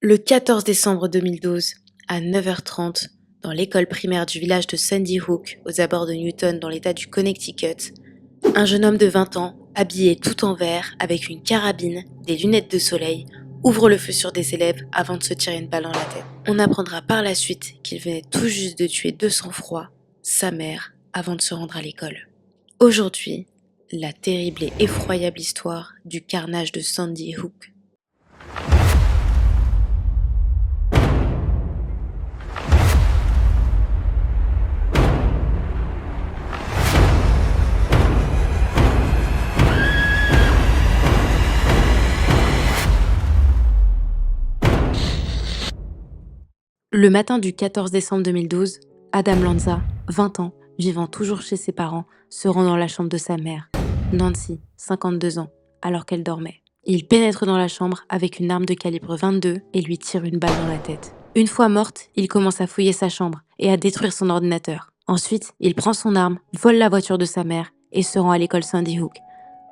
Le 14 décembre 2012, à 9h30, dans l'école primaire du village de Sandy Hook, aux abords de Newton dans l'état du Connecticut, un jeune homme de 20 ans, habillé tout en vert, avec une carabine, des lunettes de soleil, ouvre le feu sur des élèves avant de se tirer une balle dans la tête. On apprendra par la suite qu'il venait tout juste de tuer de sang-froid sa mère avant de se rendre à l'école. Aujourd'hui, la terrible et effroyable histoire du carnage de Sandy Hook. Le matin du 14 décembre 2012, Adam Lanza, 20 ans, vivant toujours chez ses parents, se rend dans la chambre de sa mère, Nancy, 52 ans, alors qu'elle dormait. Il pénètre dans la chambre avec une arme de calibre 22 et lui tire une balle dans la tête. Une fois morte, il commence à fouiller sa chambre et à détruire son ordinateur. Ensuite, il prend son arme, vole la voiture de sa mère et se rend à l'école Sandy Hook,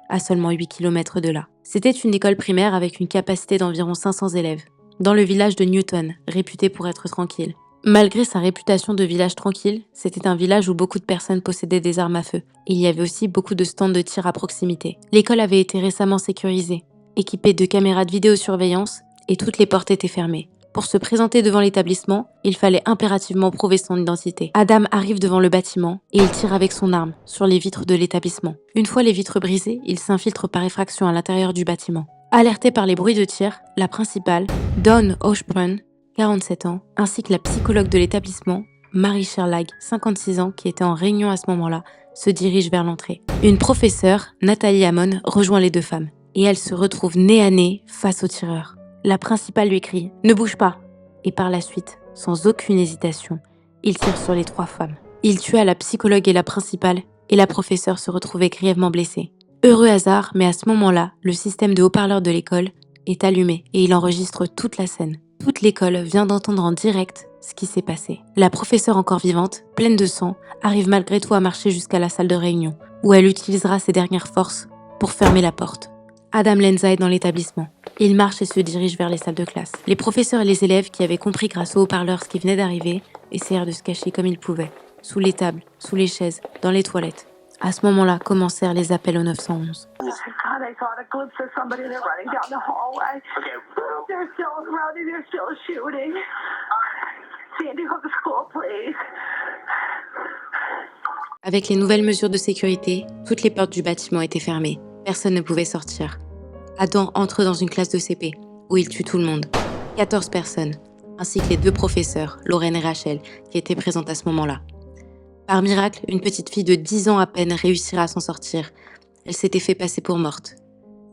à seulement 8 km de là. C'était une école primaire avec une capacité d'environ 500 élèves, dans le village de Newton, réputé pour être tranquille. Malgré sa réputation de village tranquille, c'était un village où beaucoup de personnes possédaient des armes à feu. Il y avait aussi beaucoup de stands de tir à proximité. L'école avait été récemment sécurisée, équipée de caméras de vidéosurveillance et toutes les portes étaient fermées. Pour se présenter devant l'établissement, il fallait impérativement prouver son identité. Adam arrive devant le bâtiment et il tire avec son arme sur les vitres de l'établissement. Une fois les vitres brisées, il s'infiltre par effraction à l'intérieur du bâtiment. Alertée par les bruits de tir, la principale, Dawn Oshburn, 47 ans, ainsi que la psychologue de l'établissement, Mary Sherlag, 56 ans, qui était en réunion à ce moment-là, se dirigent vers l'entrée. Une professeure, Nathalie Hammond, rejoint les deux femmes et elle se retrouve nez à nez face au tireur. La principale lui crie « Ne bouge pas !» et par la suite, sans aucune hésitation, il tire sur les trois femmes. Il tua la psychologue et la principale et la professeure se retrouvait grièvement blessée. Heureux hasard, mais à ce moment-là, le système de haut-parleurs de l'école est allumé et il enregistre toute la scène. Toute l'école vient d'entendre en direct ce qui s'est passé. La professeure encore vivante, pleine de sang, arrive malgré tout à marcher jusqu'à la salle de réunion, où elle utilisera ses dernières forces pour fermer la porte. Adam Lanza est dans l'établissement. Il marche et se dirige vers les salles de classe. Les professeurs et les élèves qui avaient compris grâce au haut-parleur ce qui venait d'arriver essayèrent de se cacher comme ils pouvaient, sous les tables, sous les chaises, dans les toilettes. À ce moment-là, commencèrent les appels au 911. Oh my God, I saw a glimpse of somebody. They're running down the hallway. Okay. They're still running. They're still shooting. Sandy Hook School, please. Avec les nouvelles mesures de sécurité, toutes les portes du bâtiment étaient fermées. Personne ne pouvait sortir. Adam entre dans une classe de CP, où il tue tout le monde. 14 personnes, ainsi que les deux professeurs, Lorraine et Rachel, qui étaient présentes à ce moment-là. Par miracle, une petite fille de 10 ans à peine réussira à s'en sortir. Elle s'était fait passer pour morte.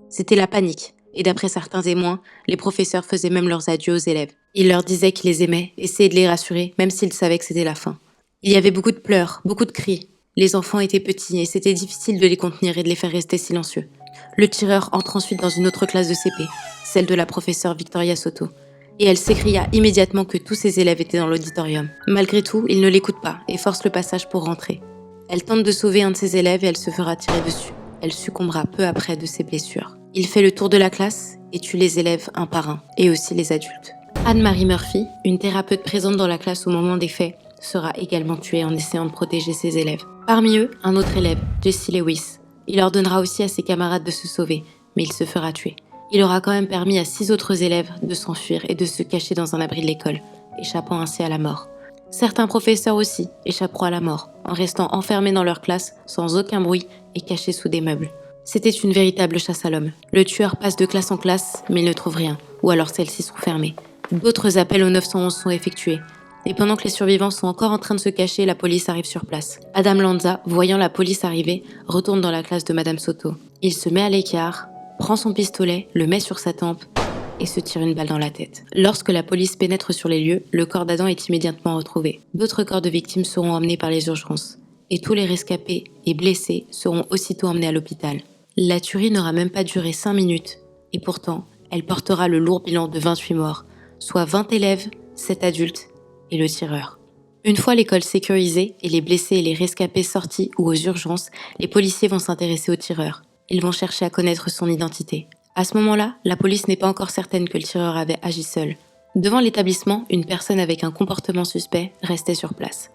C'était la panique, et d'après certains témoins, les professeurs faisaient même leurs adieux aux élèves. Ils leur disaient qu'ils les aimaient, essayaient de les rassurer, même s'ils savaient que c'était la fin. Il y avait beaucoup de pleurs, beaucoup de cris. Les enfants étaient petits et c'était difficile de les contenir et de les faire rester silencieux. Le tireur entre ensuite dans une autre classe de CP, celle de la professeure Victoria Soto. Et elle s'écria immédiatement que tous ses élèves étaient dans l'auditorium. Malgré tout, il ne l'écoute pas et force le passage pour rentrer. Elle tente de sauver un de ses élèves et elle se fera tirer dessus. Elle succombera peu après de ses blessures. Il fait le tour de la classe et tue les élèves un par un, et aussi les adultes. Anne-Marie Murphy, une thérapeute présente dans la classe au moment des faits, sera également tuée en essayant de protéger ses élèves. Parmi eux, un autre élève, Jesse Lewis. Il ordonnera aussi à ses camarades de se sauver, mais il se fera tuer. Il aura quand même permis à 6 autres élèves de s'enfuir et de se cacher dans un abri de l'école, échappant ainsi à la mort. Certains professeurs aussi échapperont à la mort, en restant enfermés dans leur classe, sans aucun bruit et cachés sous des meubles. C'était une véritable chasse à l'homme. Le tueur passe de classe en classe, mais il ne trouve rien, ou alors celles-ci sont fermées. D'autres appels au 911 sont effectués. Et pendant que les survivants sont encore en train de se cacher, la police arrive sur place. Adam Lanza, voyant la police arriver, retourne dans la classe de Madame Soto. Il se met à l'écart, prend son pistolet, le met sur sa tempe et se tire une balle dans la tête. Lorsque la police pénètre sur les lieux, le corps d'Adam est immédiatement retrouvé. D'autres corps de victimes seront emmenés par les urgences. Et tous les rescapés et blessés seront aussitôt emmenés à l'hôpital. La tuerie n'aura même pas duré 5 minutes. Et pourtant, elle portera le lourd bilan de 28 morts, soit 20 élèves, 7 adultes et le tireur. Une fois l'école sécurisée et les blessés et les rescapés sortis ou aux urgences, les policiers vont s'intéresser au tireur. Ils vont chercher à connaître son identité. À ce moment-là, la police n'est pas encore certaine que le tireur avait agi seul. Devant l'établissement, une personne avec un comportement suspect restait sur place.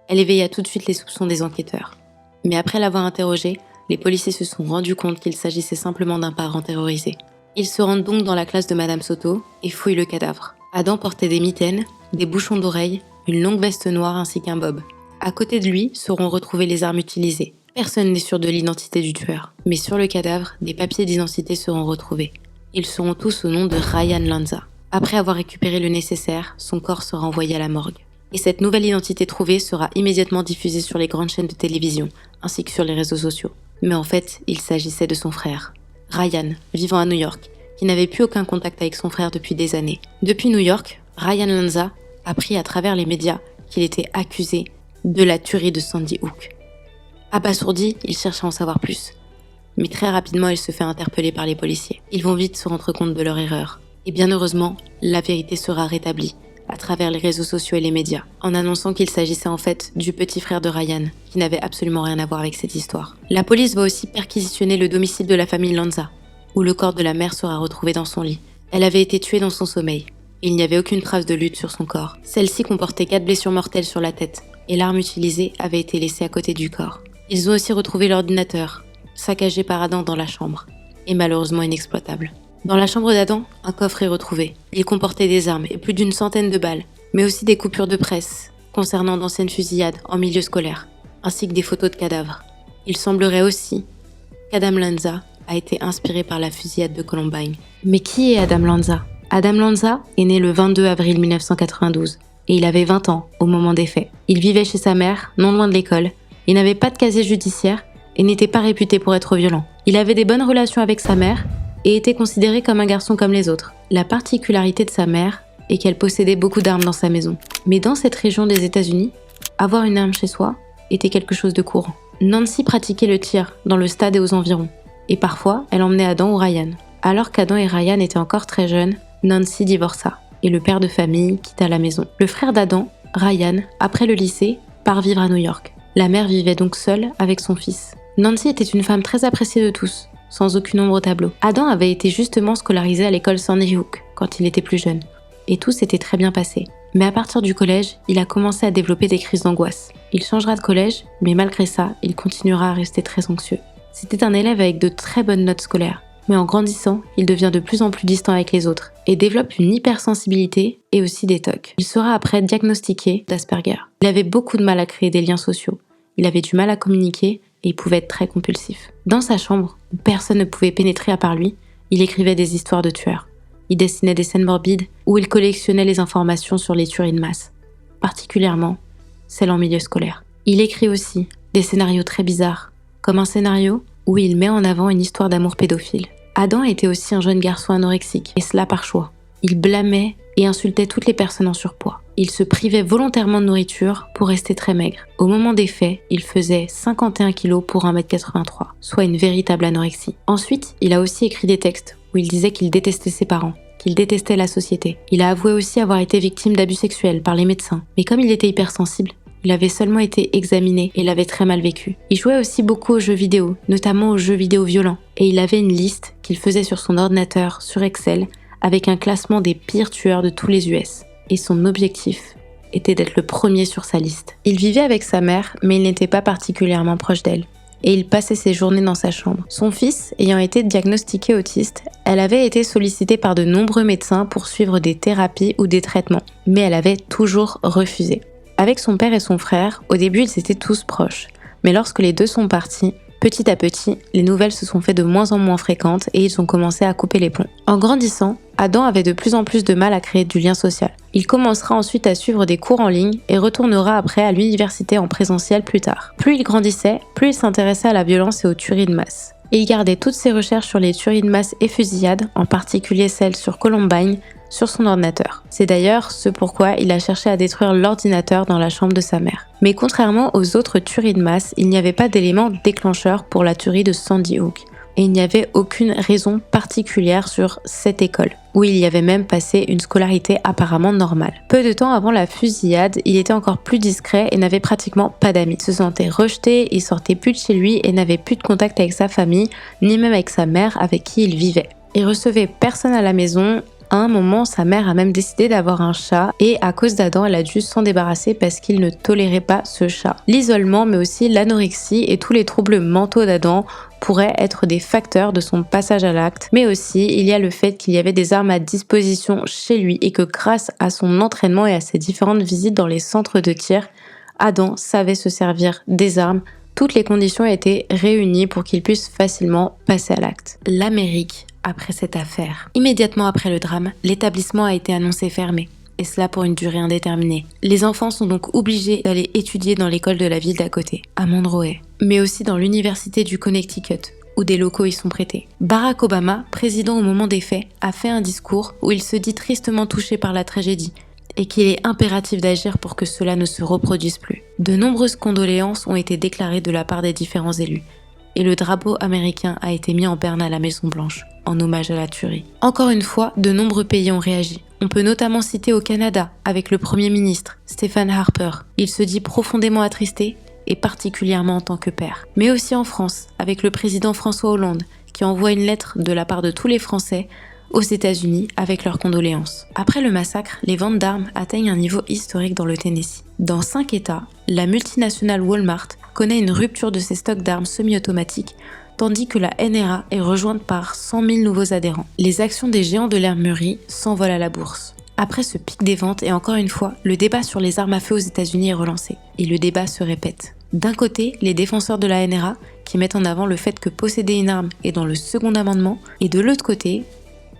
Elle éveilla tout de suite les soupçons des enquêteurs. Mais après l'avoir interrogé, les policiers se sont rendus compte qu'il s'agissait simplement d'un parent terrorisé. Ils se rendent donc dans la classe de Madame Soto et fouillent le cadavre. Adam portait des mitaines, des bouchons d'oreilles, une longue veste noire ainsi qu'un bob. À côté de lui seront retrouvées les armes utilisées. Personne n'est sûr de l'identité du tueur, mais sur le cadavre, des papiers d'identité seront retrouvés. Ils seront tous au nom de Ryan Lanza. Après avoir récupéré le nécessaire, son corps sera envoyé à la morgue. Et cette nouvelle identité trouvée sera immédiatement diffusée sur les grandes chaînes de télévision, ainsi que sur les réseaux sociaux. Mais en fait, il s'agissait de son frère, Ryan, vivant à New York, qui n'avait plus aucun contact avec son frère depuis des années. Depuis New York, Ryan Lanza apprit à travers les médias qu'il était accusé de la tuerie de Sandy Hook. Abasourdi, il cherche à en savoir plus. Mais très rapidement, il se fait interpeller par les policiers. Ils vont vite se rendre compte de leur erreur. Et bien heureusement, la vérité sera rétablie à travers les réseaux sociaux et les médias, en annonçant qu'il s'agissait en fait du petit frère de Ryan, qui n'avait absolument rien à voir avec cette histoire. La police va aussi perquisitionner le domicile de la famille Lanza, où le corps de la mère sera retrouvé dans son lit. Elle avait été tuée dans son sommeil, et il n'y avait aucune trace de lutte sur son corps. Celle-ci comportait 4 blessures mortelles sur la tête, et l'arme utilisée avait été laissée à côté du corps. Ils ont aussi retrouvé l'ordinateur, saccagé par Adam dans la chambre, et malheureusement inexploitable. Dans la chambre d'Adam, un coffre est retrouvé. Il comportait des armes et plus d'une centaine de balles, mais aussi des coupures de presse concernant d'anciennes fusillades en milieu scolaire, ainsi que des photos de cadavres. Il semblerait aussi qu'Adam Lanza a été inspiré par la fusillade de Columbine. Mais qui est Adam Lanza ? Adam Lanza est né le 22 avril 1992 et il avait 20 ans au moment des faits. Il vivait chez sa mère, non loin de l'école. Il n'avait pas de casier judiciaire et n'était pas réputé pour être violent. Il avait des bonnes relations avec sa mère et était considéré comme un garçon comme les autres. La particularité de sa mère est qu'elle possédait beaucoup d'armes dans sa maison. Mais dans cette région des États-Unis, avoir une arme chez soi était quelque chose de courant. Nancy pratiquait le tir dans le stade et aux environs. Et parfois, elle emmenait Adam ou Ryan. Alors qu'Adam et Ryan étaient encore très jeunes, Nancy divorça et le père de famille quitta la maison. Le frère d'Adam, Ryan, après le lycée, part vivre à New York. La mère vivait donc seule avec son fils. Nancy était une femme très appréciée de tous, sans aucune ombre au tableau. Adam avait été justement scolarisé à l'école Sandy Hook quand il était plus jeune, et tout s'était très bien passé. Mais à partir du collège, il a commencé à développer des crises d'angoisse. Il changera de collège, mais malgré ça, il continuera à rester très anxieux. C'était un élève avec de très bonnes notes scolaires, mais en grandissant, il devient de plus en plus distant avec les autres, et développe une hypersensibilité et aussi des TOC. Il sera après diagnostiqué d'Asperger. Il avait beaucoup de mal à créer des liens sociaux, il avait du mal à communiquer, et il pouvait être très compulsif. Dans sa chambre, où personne ne pouvait pénétrer à part lui, il écrivait des histoires de tueurs. Il dessinait des scènes morbides où il collectionnait les informations sur les tueries de masse, particulièrement celles en milieu scolaire. Il écrit aussi des scénarios très bizarres, comme un scénario où il met en avant une histoire d'amour pédophile. Adam était aussi un jeune garçon anorexique, et cela par choix. Il blâmait et insultait toutes les personnes en surpoids. Il se privait volontairement de nourriture pour rester très maigre. Au moment des faits, il faisait 51 kg pour 1m83, soit une véritable anorexie. Ensuite, il a aussi écrit des textes où il disait qu'il détestait ses parents, qu'il détestait la société. Il a avoué aussi avoir été victime d'abus sexuels par les médecins. Mais comme il était hypersensible, il avait seulement été examiné et l'avait très mal vécu. Il jouait aussi beaucoup aux jeux vidéo, notamment aux jeux vidéo violents. Et il avait une liste qu'il faisait sur son ordinateur, sur Excel, avec un classement des pires tueurs de tous les US. Et son objectif était d'être le premier sur sa liste. Il vivait avec sa mère, mais il n'était pas particulièrement proche d'elle. Et il passait ses journées dans sa chambre. Son fils, ayant été diagnostiqué autiste, elle avait été sollicitée par de nombreux médecins pour suivre des thérapies ou des traitements. Mais elle avait toujours refusé. Avec son père et son frère, au début ils étaient tous proches. Mais lorsque les deux sont partis, petit à petit, les nouvelles se sont fait de moins en moins fréquentes et ils ont commencé à couper les ponts. En grandissant, Adam avait de plus en plus de mal à créer du lien social. Il commencera ensuite à suivre des cours en ligne et retournera après à l'université en présentiel plus tard. Plus il grandissait, plus il s'intéressait à la violence et aux tueries de masse. Et il gardait toutes ses recherches sur les tueries de masse et fusillades, en particulier celles sur Columbine, sur son ordinateur. C'est d'ailleurs ce pourquoi il a cherché à détruire l'ordinateur dans la chambre de sa mère. Mais contrairement aux autres tueries de masse, il n'y avait pas d'élément déclencheur pour la tuerie de Sandy Hook. Et il n'y avait aucune raison particulière sur cette école, où il y avait même passé une scolarité apparemment normale. Peu de temps avant la fusillade, il était encore plus discret et n'avait pratiquement pas d'amis. Il se sentait rejeté, il sortait plus de chez lui et n'avait plus de contact avec sa famille, ni même avec sa mère avec qui il vivait. Il recevait personne à la maison À un moment, sa mère a même décidé d'avoir un chat et à cause d'Adam, elle a dû s'en débarrasser parce qu'il ne tolérait pas ce chat. L'isolement, mais aussi l'anorexie et tous les troubles mentaux d'Adam pourraient être des facteurs de son passage à l'acte, mais aussi il y a le fait qu'il y avait des armes à disposition chez lui et que grâce à son entraînement et à ses différentes visites dans les centres de tir, Adam savait se servir des armes. Toutes les conditions étaient réunies pour qu'il puisse facilement passer à l'acte. L'Amérique, après cette affaire. Immédiatement après le drame, l'établissement a été annoncé fermé, et cela pour une durée indéterminée. Les enfants sont donc obligés d'aller étudier dans l'école de la ville d'à côté, à Monroe, mais aussi dans l'université du Connecticut, où des locaux y sont prêtés. Barack Obama, président au moment des faits, a fait un discours où il se dit tristement touché par la tragédie, et qu'il est impératif d'agir pour que cela ne se reproduise plus. De nombreuses condoléances ont été déclarées de la part des différents élus, et le drapeau américain a été mis en berne à la Maison-Blanche, en hommage à la tuerie. Encore une fois, de nombreux pays ont réagi. On peut notamment citer au Canada, avec le Premier ministre, Stephen Harper. Il se dit profondément attristé, et particulièrement en tant que père. Mais aussi en France, avec le président François Hollande, qui envoie une lettre de la part de tous les Français aux États-Unis avec leurs condoléances. Après le massacre, les ventes d'armes atteignent un niveau historique dans le Tennessee. Dans 5 États, la multinationale Walmart connaît une rupture de ses stocks d'armes semi-automatiques, tandis que la NRA est rejointe par 100 000 nouveaux adhérents. Les actions des géants de l'armurerie s'envolent à la bourse. Après ce pic des ventes, et encore une fois, le débat sur les armes à feu aux États-Unis est relancé. Et le débat se répète. D'un côté, les défenseurs de la NRA, qui mettent en avant le fait que posséder une arme est dans le second amendement, et de l'autre côté,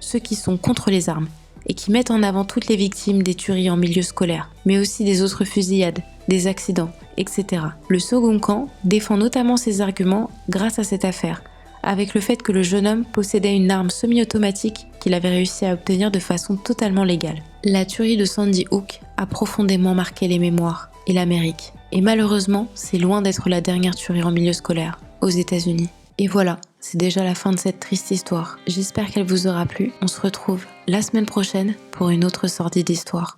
ceux qui sont contre les armes et qui mettent en avant toutes les victimes des tueries en milieu scolaire, mais aussi des autres fusillades, des accidents, etc. Le second camp défend notamment ses arguments grâce à cette affaire, avec le fait que le jeune homme possédait une arme semi-automatique qu'il avait réussi à obtenir de façon totalement légale. La tuerie de Sandy Hook a profondément marqué les mémoires et l'Amérique. Et malheureusement, c'est loin d'être la dernière tuerie en milieu scolaire aux États-Unis. Et voilà, c'est déjà la fin de cette triste histoire. J'espère qu'elle vous aura plu. On se retrouve la semaine prochaine pour une autre sordide histoire.